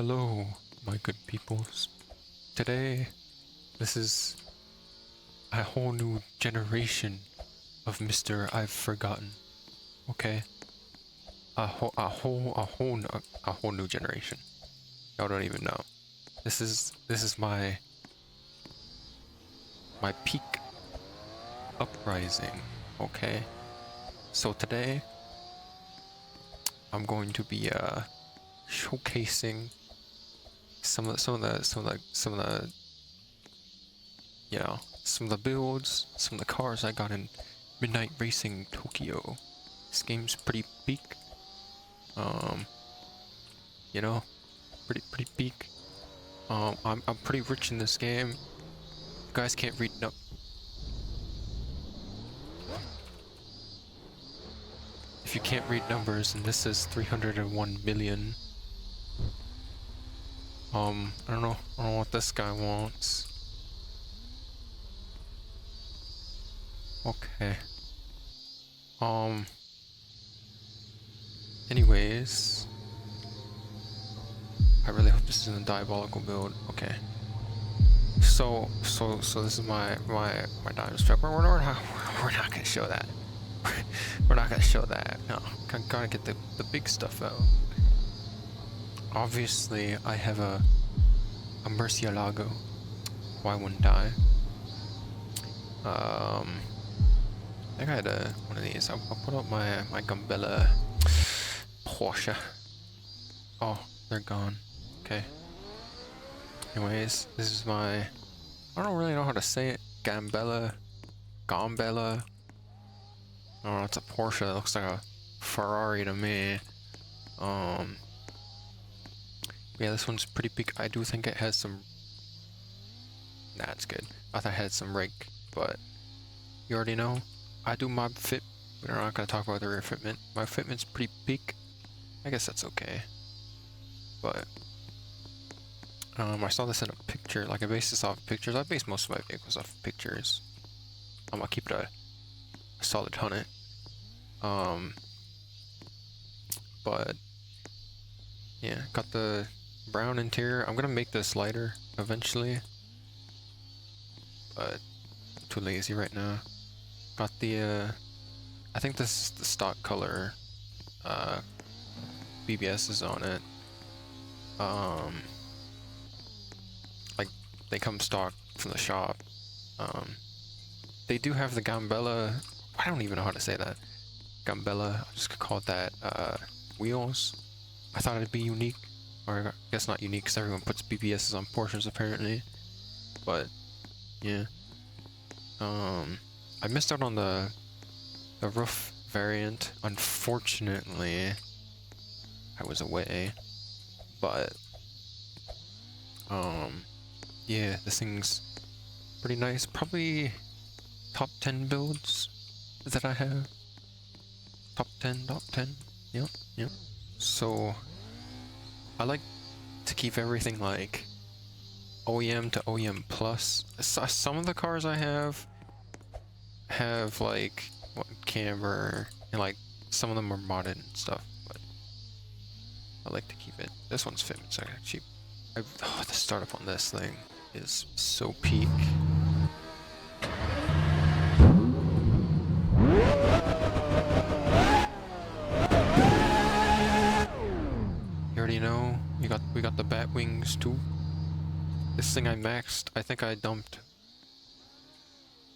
Hello, my good peoples. Today, this is a whole new generation of Mr. I've Forgotten. Okay, a whole new generation. Y'all don't even know. This is my peak uprising. Okay, so today I'm going to be showcasing some of the some of the builds, some of the cars I got in Midnight Racing Tokyo. This game's pretty peak. Um, you know, pretty peak. I'm pretty rich in this game. You guys can't read no. If you can't read numbers, and this is 301 million. I don't know what this guy wants. Okay. Anyways, I really hope this isn't a diabolical build. Okay. So this is my diamond strip. We're not gonna show that. We're not gonna show that. No, gotta get the big stuff out. Obviously, I have a Murcielago. Why wouldn't I? I think I had one of these. I'll put up my Gambella Porsche. Oh, they're gone. Okay. Anyways, this is my. I don't really know how to say it. Gambella. I don't know. It's a Porsche. It looks like a Ferrari to me. Yeah, this one's pretty big. I do think it has some. Nah, it's good. I thought it had some rake, but you already know. I do mob fit. We're not gonna talk about the rear fitment. My fitment's pretty peak. I guess that's okay. But I saw this in a picture. Like I based this off pictures. I base most of my vehicles off pictures. I'm gonna keep it a solid 100. But yeah, got the brown interior. I'm gonna make this lighter eventually, but I'm too lazy right now. Got the I think this is the stock color. BBS is on it. Like they come stock from the shop. They do have the Gambella. I don't even know how to say that. Gambella. I'm just gonna call it that. Wheels. I thought it'd be unique, or I guess not unique, because everyone puts BBSs on Porsches apparently. But yeah. I missed out on the roof variant. Unfortunately, I was away. But yeah, this thing's pretty nice. Probably top 10 builds that I have. Top 10. Yep. So I like to keep everything like OEM to OEM plus. Some of the cars I have like camber, and like some of them are modded and stuff, but I like to keep it. This one's fitment's actually cheap. The startup on this thing is so peak. You already know. We got the bat wings too. This thing I maxed. I think I dumped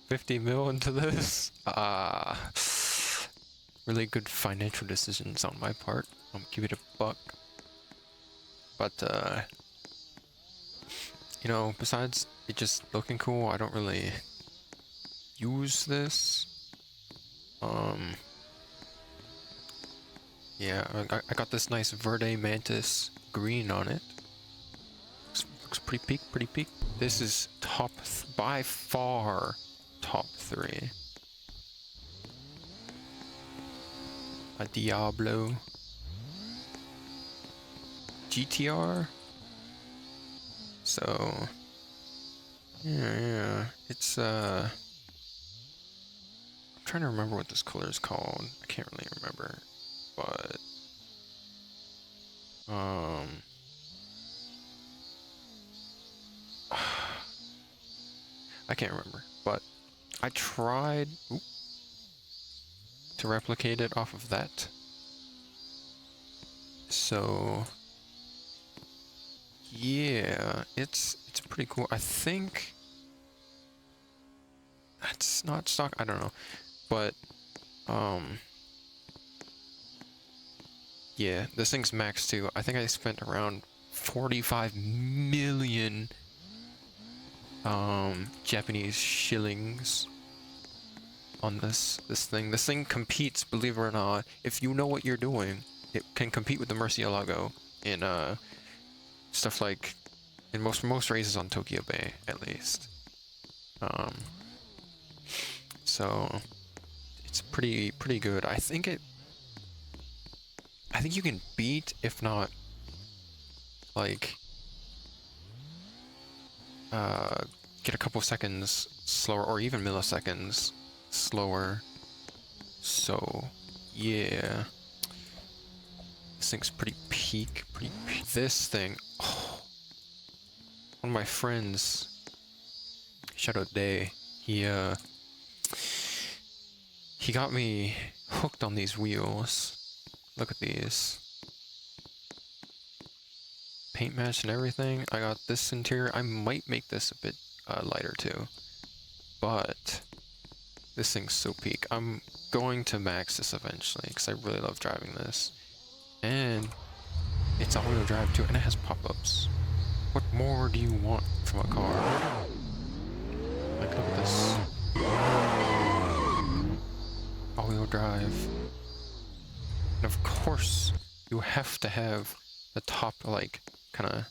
50 mil into this. Really good financial decisions on my part. I'm gonna give it a buck. But you know, besides it just looking cool, I don't really use this. Yeah, I got this nice Verde Mantis green on it. Looks pretty peak. This is by far top 3. A Diablo GTR. So yeah, it's I'm trying to remember what this color is called. I can't really remember, but I can't remember, but I tried to replicate it off of that. So yeah, it's pretty cool. I think that's not stock. I don't know, but yeah, this thing's maxed too. I think I spent around 45 million Japanese shillings on this thing. This thing competes, believe it or not, if you know what you're doing, it can compete with the Murcielago in stuff like in most races on Tokyo Bay, at least. So it's pretty good. I think you can beat, if not like get a couple seconds slower, or even milliseconds slower. So yeah, this thing's pretty peak. This thing, oh, one of my friends, shout out Day, he got me hooked on these wheels. Look at these. Paint match and everything. I got this interior. I might make this a bit lighter too, but this thing's so peak. I'm going to max this eventually because I really love driving this, and it's all-wheel drive too, and it has pop-ups. What more do you want from a car? Like, look at this. All-wheel drive. And of course, you have to have the top, like, kind of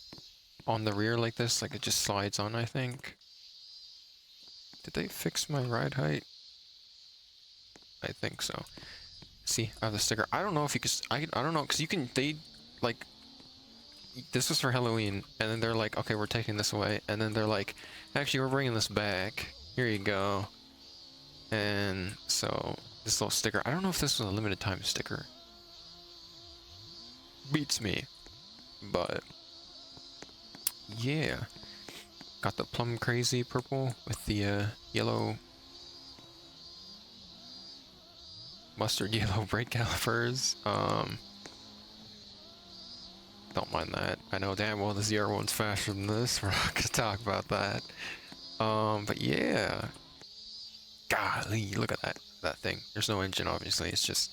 on the rear like this, like it just slides on, I think. Did they fix my ride height? I think so. See, I have the sticker. I don't know if you could, I don't know, because you can, they, like, this was for Halloween, and then they're like, okay, we're taking this away, and then they're like, actually, we're bringing this back. Here you go. And so, this little sticker, I don't know if this was a limited time sticker. Beats me. But yeah, got the plum crazy purple with the yellow, mustard yellow brake calipers. Don't mind that. I know damn well the ZR1's faster than this. We're not gonna talk about that. But yeah, golly, look at that thing. There's no engine, obviously. It's just,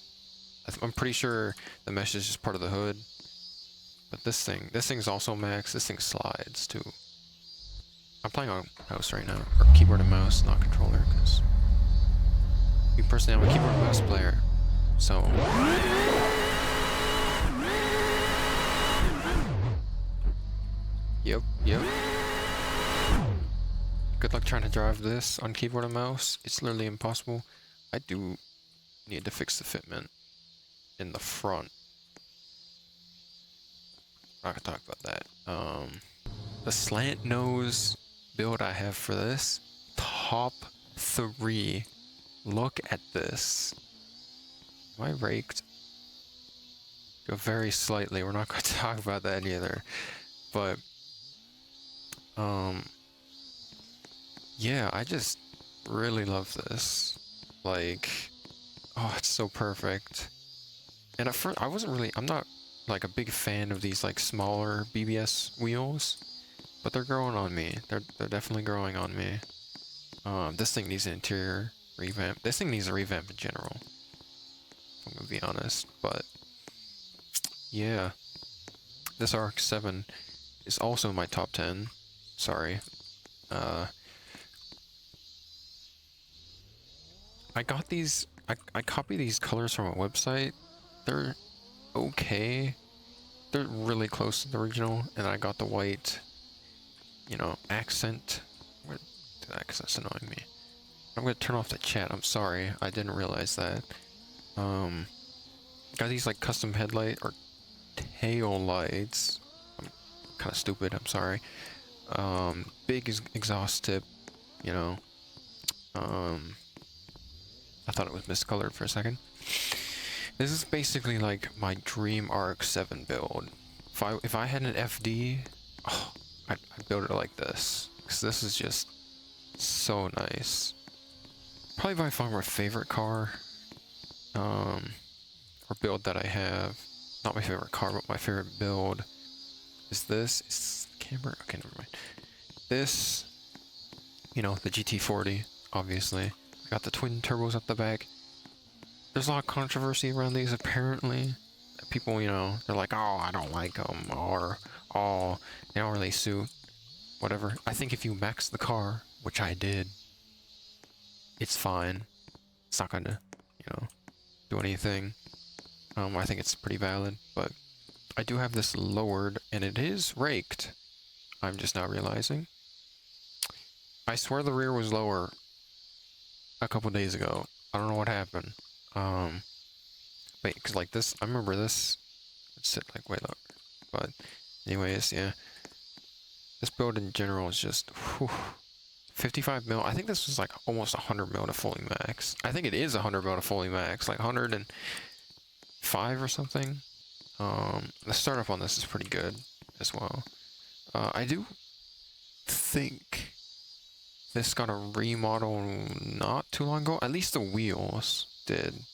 I'm pretty sure the mesh is just part of the hood. But this thing's also max. This thing slides too. I'm playing on mouse right now, or keyboard and mouse, not controller, because me personally, I'm a keyboard and mouse player. So yep. Good luck trying to drive this on keyboard and mouse. It's literally impossible. I do need to fix the fitment in the front. I'm not gonna talk about that. The slant nose build I have for this, top 3. Look at this. Am I raked? Go very slightly. We're not going to talk about that either. But yeah, I just really love this. Like, oh, it's so perfect. And at first, I'm not like a big fan of these like smaller BBS wheels, but they're growing on me. They're definitely growing on me. This thing needs an interior revamp. This thing needs a revamp in general, if I'm gonna be honest. But yeah, this RX-7 is also in my top 10. Sorry. I got these, I copied these colors from a website. They're okay. They're really close to the original, and I got the white, you know, accent. What, the accent's annoying me. I'm gonna turn off the chat. I'm sorry, I didn't realize that. Got these like custom headlight or tail lights. I'm kind of stupid. I'm sorry. Big exhaust tip. You know. I thought it was miscolored for a second. This is basically like my dream RX-7 build. If I had an FD, oh, I'd build it like this. Because this is just So nice. Probably by far my favorite car. Or build that I have. Not my favorite car, but my favorite build is this. Is the camera? Okay, never mind. This, you know, the GT40, obviously. Got the twin turbos at the back. There's a lot of controversy around these, apparently. People, you know, they're like, oh, I don't like them, or, oh, they don't really suit. Whatever. I think if you max the car, which I did, it's fine. It's not gonna, you know, do anything. I think it's pretty valid, but I do have this lowered, and it is raked. I'm just now realizing. I swear the rear was lower a couple days ago. I don't know what happened. Wait, because like this, I remember this. Let's sit like way lower. But anyways, yeah. This build in general is just, whew, 55 mil. I think this was like almost 100 mil to fully max. I think it is 100 mil to fully max, like 105 or something. The startup on this is pretty good as well. I do think this got a remodel not too long ago. At least the wheels did.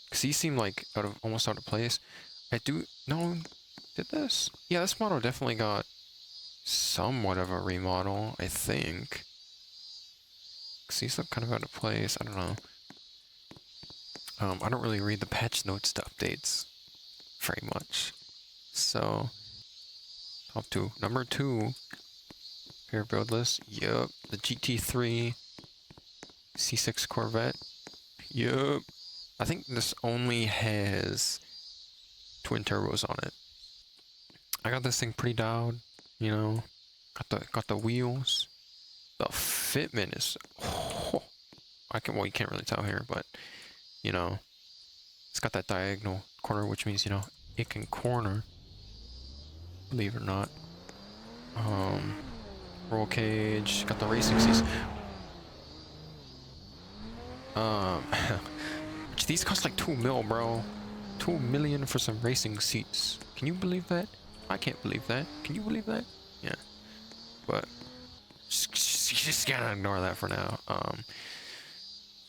Because these seem like almost out of place. I do... No, did this? Yeah, this model definitely got somewhat of a remodel, I think. Because these look kind of out of place. I don't know. I don't really read the patch notes to updates very much. So, top two. Number 2. Fair build list. Yup. The GT3 C6 Corvette. Yup. I think this only has twin turbos on it. I got this thing pretty dialed, you know. Got the wheels. The fitment is, oh, well, you can't really tell here, but you know, it's got that diagonal corner, which means, you know, it can corner, believe it or not. Roll cage, got the racing seats. These cost like 2 mil, bro. 2 million for some racing seats. Can you believe that? I can't believe that. Can you believe that? Yeah. But just gotta ignore that for now.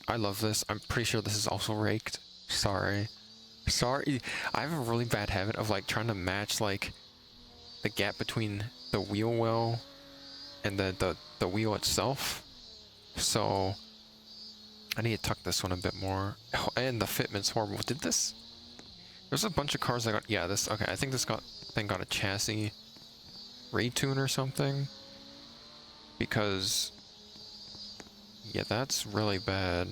I love this. I'm pretty sure this is also raked. Sorry. I have a really bad habit of like trying to match like the gap between the wheel well and the wheel itself. So I need to tuck this one a bit more. Oh, and the fitment's horrible. Did this? There's a bunch of cars that got, yeah, this, okay, I think this thing got a chassis retune or something. Because, yeah, that's really bad.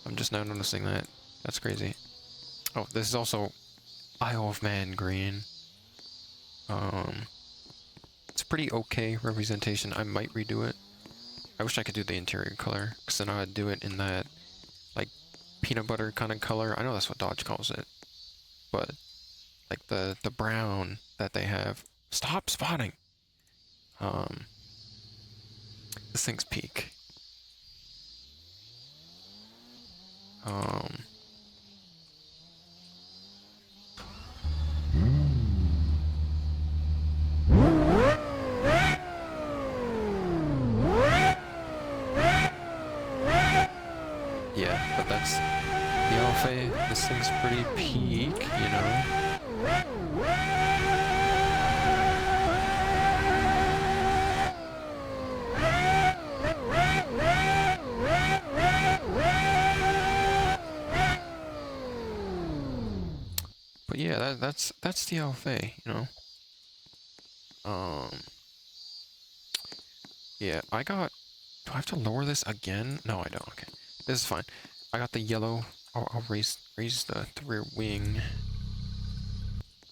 I'm just now noticing that. That's crazy. Oh, this is also Isle of Man green. It's pretty okay representation. I might redo it. I wish I could do the interior color, because then I'd do it in that, like, peanut butter kind of color. I know that's what Dodge calls it. But, like, the brown that they have. Stop spotting! This thing's peak. Yeah, but that's the Alpha. This thing's pretty peak, you know. But yeah, that's the Alpha, you know. Yeah, I got. Do I have to lower this again? No, I don't. Okay, this is fine. I got the yellow. I'll raise the rear wing.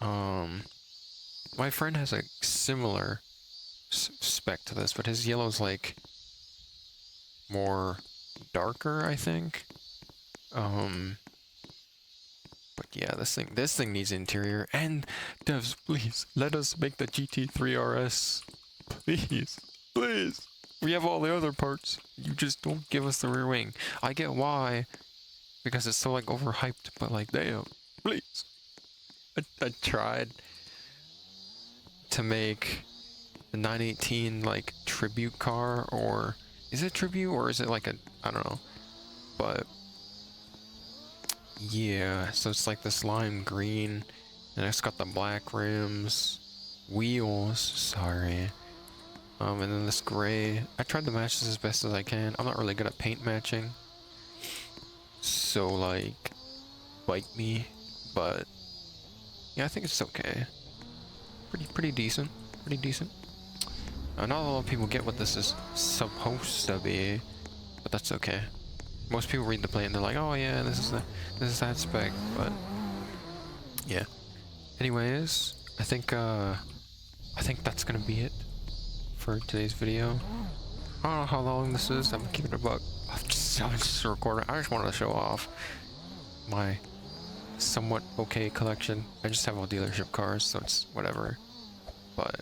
My friend has a similar spec to this, but his yellow's like more darker, I think. But yeah, this thing needs interior. And devs, please let us make the GT3 RS. Please, please. We have all the other parts. You just don't give us the rear wing. I get why, because it's so like overhyped. But like, damn, please. I tried to make the 918 like tribute car, or is it tribute or is it like a, I don't know, but yeah, so it's like this lime green and it's got the black rims, wheels, sorry, and then this gray. I tried to match this as best as I can. I'm not really good at paint matching, so like bite me, but yeah, I think it's okay. Pretty decent, pretty decent. Not a lot of people get what this is supposed to be, but that's okay. Most people read the plate and they're like, oh yeah, this is that spec, but yeah. Anyways, I think that's gonna be it for today's video. I don't know how long this is. I'm keeping it a buck. I'm just recording. I just wanted to show off my somewhat okay collection. I just have all dealership cars, so it's whatever. But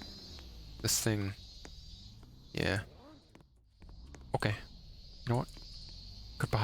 this thing, yeah. Okay. You know what? Goodbye.